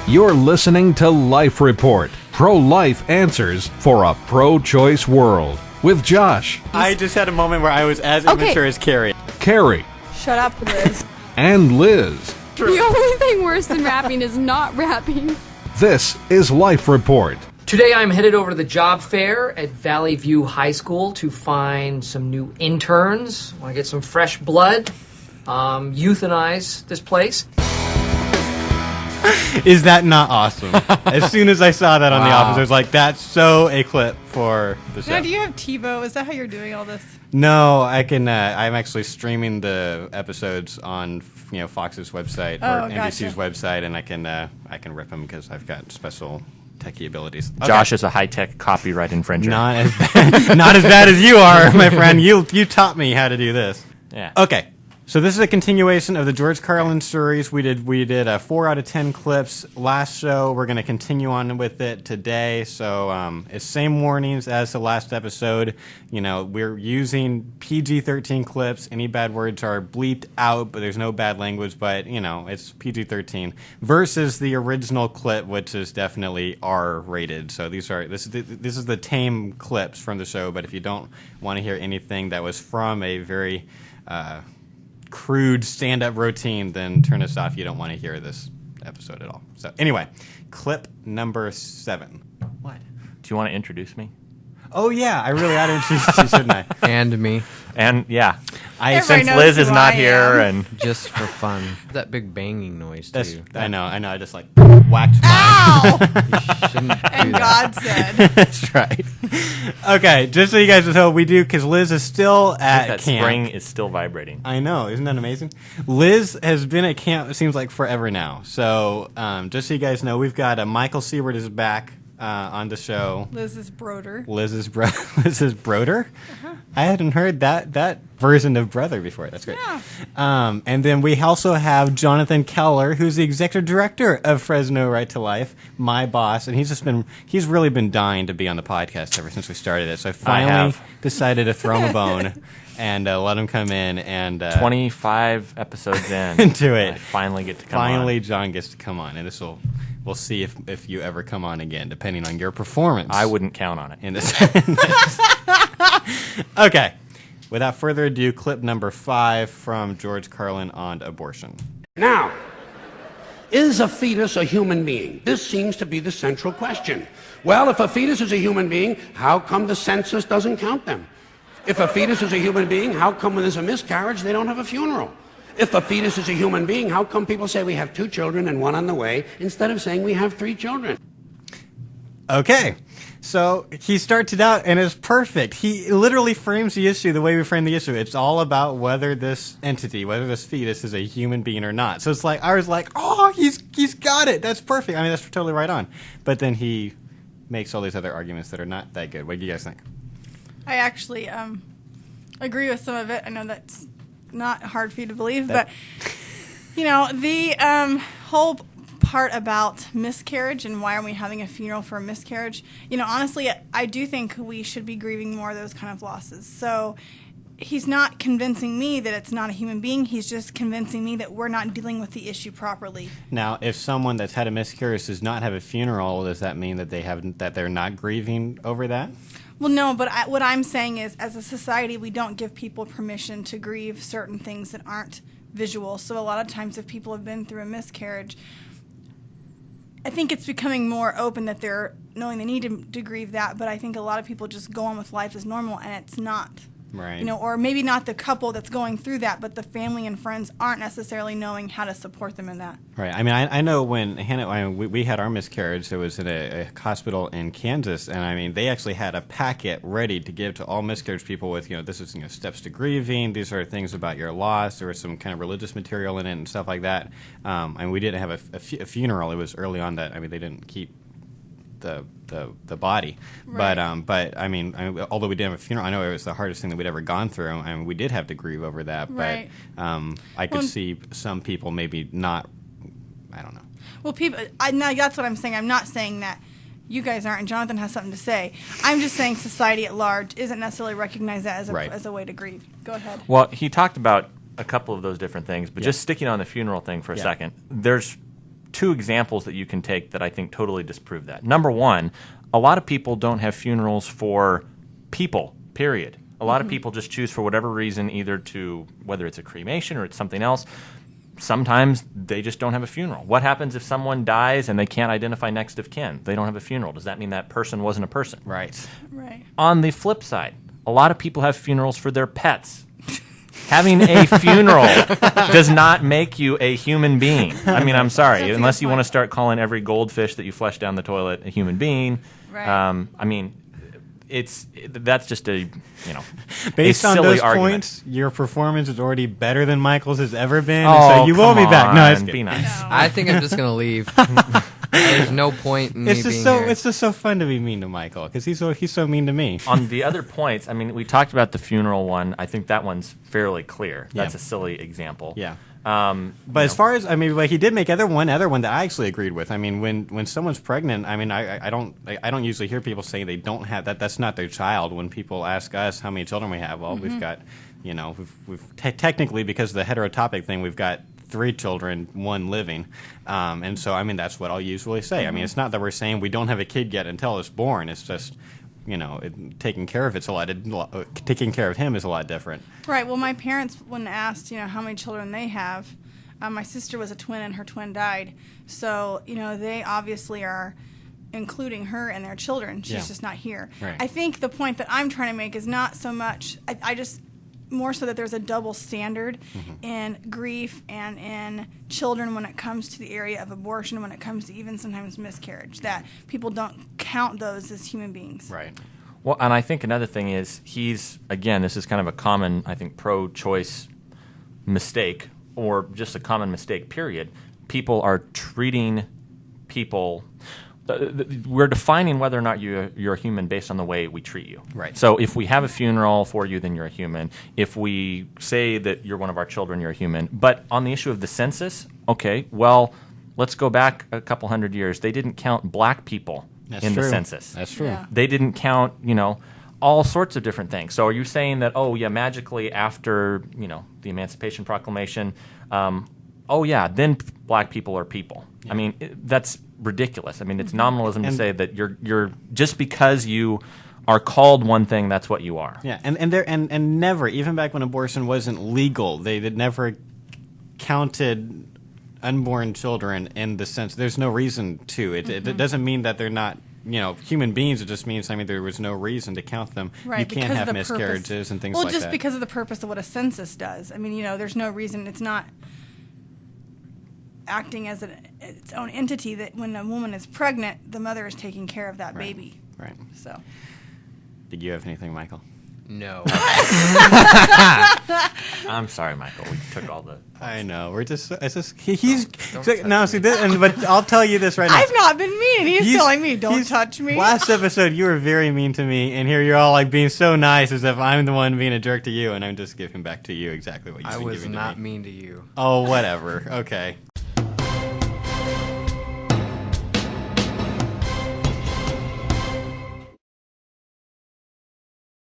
You're listening to Life Report, pro-life answers for a pro-choice world, with Josh. I just had a moment where I was as immature as Carrie. Carrie. Shut up, Liz. And Liz. The only thing worse than rapping is not rapping. This is Life Report. Today I'm headed over to the job fair at Valley View High School to find some new interns. I want to get some fresh blood, euthanize this place. Is that not awesome? As soon as I saw that on The Office, I was like, that's so a clip for the show. Now, do you have TiVo? Is that how you're doing all this? No, I can. I'm actually streaming the episodes on Fox's website or NBC's website, and I can rip them because I've got special techie abilities. Okay. Josh is a high-tech copyright infringer. Not as bad as you are, my friend. You taught me how to do this. Yeah. Okay. So this is a continuation of the George Carlin series. We did 4 out of 10 clips last show. We're going to continue on with it today. So it's same warnings as the last episode. We're using PG-13 clips. Any bad words are bleeped out, but there's no bad language. But it's PG-13 versus the original clip, which is definitely R-rated. So this is the tame clips from the show. But if you don't want to hear anything that was from a very crude stand-up routine, then turn us off. You don't want to hear this episode at all. So anyway, clip number 7. What? Do you want to introduce me? Oh yeah, I really ought to introduce you, shouldn't I? And me. And yeah, Everybody since Liz is not here, am. and Just for fun. That big banging noise, too. I know. I just whacked my. Ow! You shouldn't do And that. God said. That's right. Okay, just so you guys know, we do because Liz is still at that camp. spring is still vibrating. I know, isn't that amazing? Liz has been at camp. It seems like forever now. So just so you guys know, we've got Michael Seward is back on the show. Liz's broder. Liz's broder. Uh-huh. I hadn't heard that version of brother before. That's great. Yeah. And then we also have Jonathan Keller, who's the executive director of Fresno Right to Life, my boss, and he's really been dying to be on the podcast ever since we started it. So I finally decided to throw him a bone and let him come in and 25 episodes in into it. I finally get to come on. Finally, John gets to come on, and we'll see if you ever come on again, depending on your performance. I wouldn't count on it. In this. Okay. Without further ado, clip number 5 from George Carlin on abortion. Now, is a fetus a human being? This seems to be the central question. Well, if a fetus is a human being, how come the census doesn't count them? If a fetus is a human being, how come when there's a miscarriage, they don't have a funeral? If a fetus is a human being, how come people say we have 2 children and 1 on the way, instead of saying we have 3 children? Okay. So he starts it out, and it's perfect. He literally frames the issue the way we frame the issue. It's all about whether this entity, whether this fetus is a human being or not. So it's like, I was like, oh, he's got it. That's perfect. I mean, that's totally right on. But then he makes all these other arguments that are not that good. What do you guys think? I actually agree with some of it. I know that's not hard for you to believe, but the whole part about miscarriage and why are we having a funeral for a miscarriage, honestly, I do think we should be grieving more of those kind of losses. So he's not convincing me that it's not a human being. He's just convincing me that we're not dealing with the issue properly. Now, if someone that's had a miscarriage does not have a funeral, does that mean that they're not grieving over that? Well, no, but what I'm saying is, as a society, we don't give people permission to grieve certain things that aren't visual. So a lot of times if people have been through a miscarriage, I think it's becoming more open that they're knowing they need to grieve that, but I think a lot of people just go on with life as normal, and it's not. Right. Or maybe not the couple that's going through that, but the family and friends aren't necessarily knowing how to support them in that. Right. I mean, I know when Hannah, we had our miscarriage, it was in a hospital in Kansas, and I mean, they actually had a packet ready to give to all miscarriage people with, this is, steps to grieving. These are things about your loss. There was some kind of religious material in it and stuff like that. And we didn't have a funeral. It was early on that, they didn't keep the body, right. but I mean, although we didn't have a funeral, I know it was the hardest thing that we'd ever gone through, and we did have to grieve over that. Right. But I could see some people maybe not. I don't know. Well, now that's what I'm saying. I'm not saying that you guys aren't, and Jonathan has something to say. I'm just saying society at large isn't necessarily recognize that as Right. as a way to grieve. Go ahead. Well, he talked about a couple of those different things, but just sticking on the funeral thing for a second, there's two examples that you can take that I think totally disprove that. Number one, a lot of people don't have funerals for people, period. A lot of people just choose for whatever reason, either to, whether it's a cremation or it's something else, sometimes they just don't have a funeral. What happens if someone dies and they can't identify next of kin? They don't have a funeral. Does that mean that person wasn't a person? Right. Right. On the flip side, a lot of people have funerals for their pets. Having a funeral does not make you a human being. I mean, I'm sorry, That's a unless good you want to point. start calling every goldfish that you flush down the toilet a human being. Right. I mean, that's just a Based a on silly those argument. points, your performance is already better than Michael's has ever been. and Oh, so you will be come back. No, on, it's be good. nice. I think I'm just gonna leave. There's no point in It's me just being so here. it's just so fun to be mean to Michael because he's so mean to me. On the other points, I mean, we talked about the funeral one. I think that one's fairly clear. That's a silly example. Yeah. But as far as like he did make one other one that I actually agreed with. I mean, when someone's pregnant, I mean, I don't usually hear people say they don't have that. That's not their child. When people ask us how many children we have, well, we've got, we've technically, because of the heterotopic thing, we've got 3 children, 1 living, and so I mean that's what I'll usually say. I mean, it's not that we're saying we don't have a kid yet until it's born. It's just taking care of taking care of him is a lot different. Right. Well, my parents, when asked, how many children they have, my sister was a twin and her twin died. So, they obviously are including her and their children. She's just not here. Right. I think the point that I'm trying to make is not so much, I just, more so that there's a double standard in grief and in children when it comes to the area of abortion, when it comes to even sometimes miscarriage, that people don't count those as human beings. Right. Well, and I think another thing is this is kind of a common, I think, pro-choice mistake, or just a common mistake, period. People are treating people... We're defining whether or not you're a human based on the way we treat you. Right. So if we have a funeral for you, then you're a human. If we say that you're one of our children, you're a human. But on the issue of the census, okay, well, let's go back a couple hundred years. They didn't count black people That's in true. the census. That's true. Yeah. They didn't count, all sorts of different things. So are you saying that, magically after, the Emancipation Proclamation, then black people are people? Yeah. I mean, that's ridiculous. I mean, it's nominalism to say that you're just because you are called one thing, that's what you are. Yeah, and never, even back when abortion wasn't legal, they had never counted unborn children in the sense. There's no reason to. It doesn't mean that they're not human beings. It just means there was no reason to count them. Right, You can't because have the miscarriages purpose, and things like that. Well, just because of the purpose of what a census does. I mean, there's no reason. It's not acting as its own entity that when a woman is pregnant, the mother is taking care of that baby. Right. So. Did you have anything, Michael? No. I'm sorry, Michael. We took all the... I know. We're just. It's just. He's. Don't So, touch no, see, but I'll tell you this right now. I've not been mean. He's telling me, don't touch me. Last episode, you were very mean to me, and here you're all like being so nice as if I'm the one being a jerk to you, and I'm just giving back to you exactly what you've I been was giving not to me. mean to you. Oh, whatever. Okay.